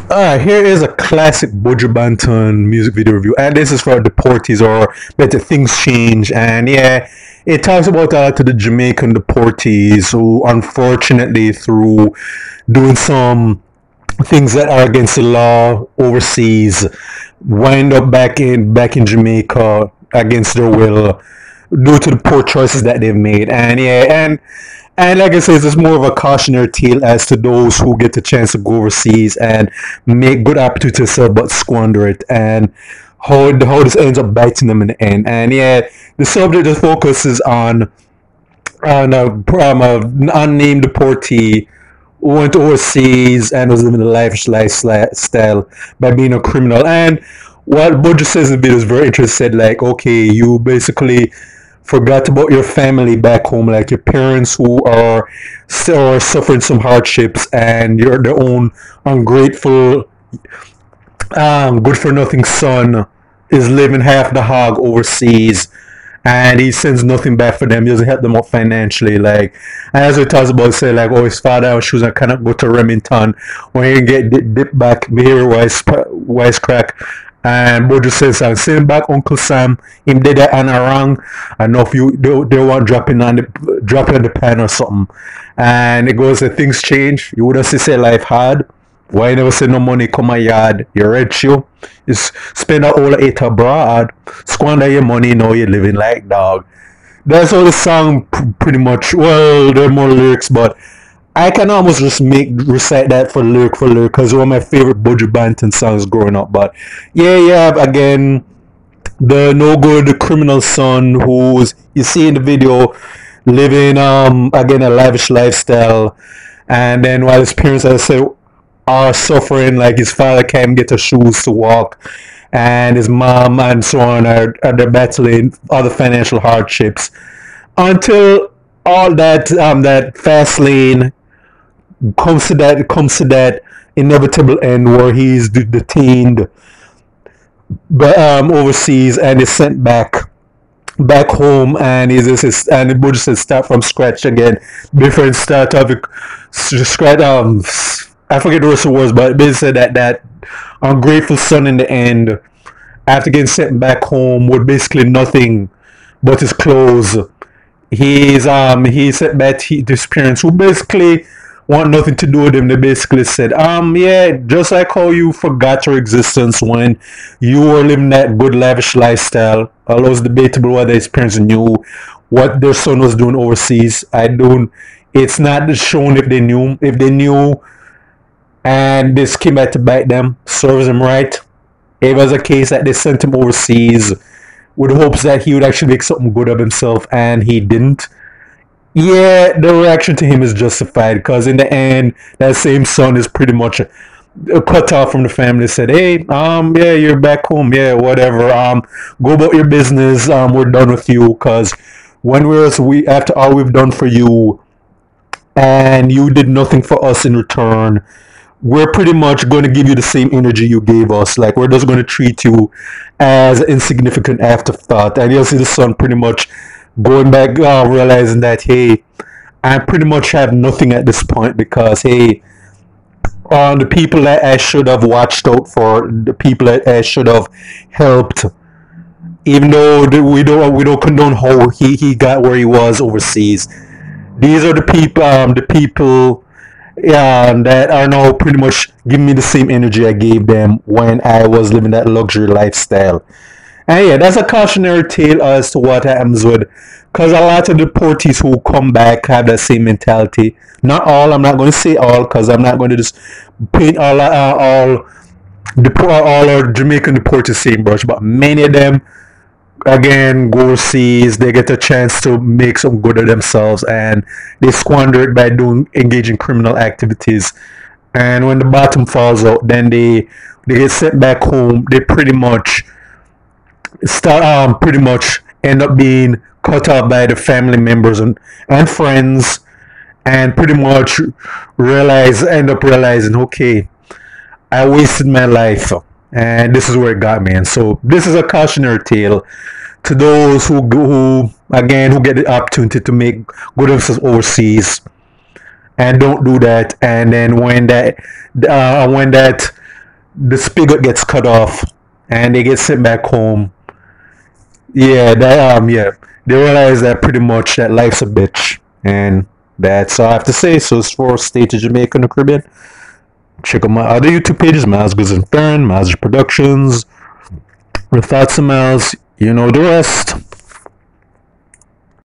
Here is a classic Buju Banton music video review, and this is for Deportees or Better Things Change. And yeah, it talks about to the Jamaican deportees who, unfortunately, through doing some things that are against the law overseas, wind up back in Jamaica against their will due to the poor choices that they've made. And yeah, and like I said, it's more of a cautionary tale as to those who get the chance to go overseas and make good opportunities but squander it, and how this ends up biting them in the end. And yeah, the subject just focuses on a unnamed deportee who went overseas and was living a lavish lifestyle by being a criminal. And what Buju says in the video is very interesting. Said like, okay, you basically forgot about your family back home, like your parents who are still are suffering some hardships, and you're their own ungrateful, good for nothing son is living half the hog overseas, and he sends nothing back for them. He doesn't help them out financially. Like, and as he talks about, say like, oh, his father and shoes and cannot go to Remington when he can get dipped back. Me hear wisecrack. And Bojo says, I'm sitting back, Uncle Sam, him did that and wrong. I know if you they want dropping on the pan or something. And it goes, things change. You would have say life hard. Why you never say no money come my yard? You rich you. You spend all eight abroad. Squander your money, now you're living like dog. That's all the song pretty much. Well, there are more lyrics, but I can almost just recite that for lyric because one of my favorite Buju Banton songs growing up. But yeah, again, the no good criminal son who's you see in the video living again a lavish lifestyle, and then while his parents, as I say, are suffering, like his father can't get the shoes to walk, and his mom and so on are they're battling other financial hardships until all that fast lane comes to that inevitable end where he's detained overseas and is sent back home, and and the Buddha says start from scratch again, different start topic, scratch. I forget the rest of the words, but basically said that ungrateful son in the end, after getting sent back home with basically nothing but his clothes, he sent back to his parents who basically want nothing to do with him. They basically said, yeah, just like how you forgot your existence when you were living that good lavish lifestyle. Although it's debatable whether his parents knew what their son was doing overseas. I don't. It's not shown if they knew. If they knew, and this came back to bite them, serves them right. If it was a case that they sent him overseas with hopes that he would actually make something good of himself, and he didn't. Yeah, the reaction to him is justified because in the end, that same son is pretty much cut off from the family. Said, "Hey, yeah, you're back home. Yeah, whatever. Go about your business. We're done with you. Cause we after all we've done for you, and you did nothing for us in return, we're pretty much going to give you the same energy you gave us. Like we're just going to treat you as an insignificant afterthought." And you'll see the son pretty much going back, realizing that hey, I pretty much have nothing at this point because hey, the people that I should have watched out for, the people that I should have helped, even though we don't condone how he got where he was overseas. These are the people that are now pretty much giving me the same energy I gave them when I was living that luxury lifestyle. And yeah, that's a cautionary tale as to what happens with, because a lot of deportees who come back have that same mentality. Not all. I'm not going to say all, because I'm not going to just paint all our Jamaican deportees same brush. But many of them again go overseas. They get a chance to make some good of themselves, and they squander it by doing engaging criminal activities. And when the bottom falls out, then they get sent back home. They pretty much end up being cut off by the family members and friends, and pretty much end up realizing, okay, I wasted my life, and this is where it got me. And so this is a cautionary tale to those who get the opportunity to make good themselves overseas, and don't do that. And then when that the spigot gets cut off and they get sent back home. Yeah, they realize that pretty much that life's a bitch, and that's all I have to say. So it's for State of Jamaica and the Caribbean. Check out my other YouTube pages, Miles Goods and Fern, Miles Productions, with thoughts and Miles. You know the rest.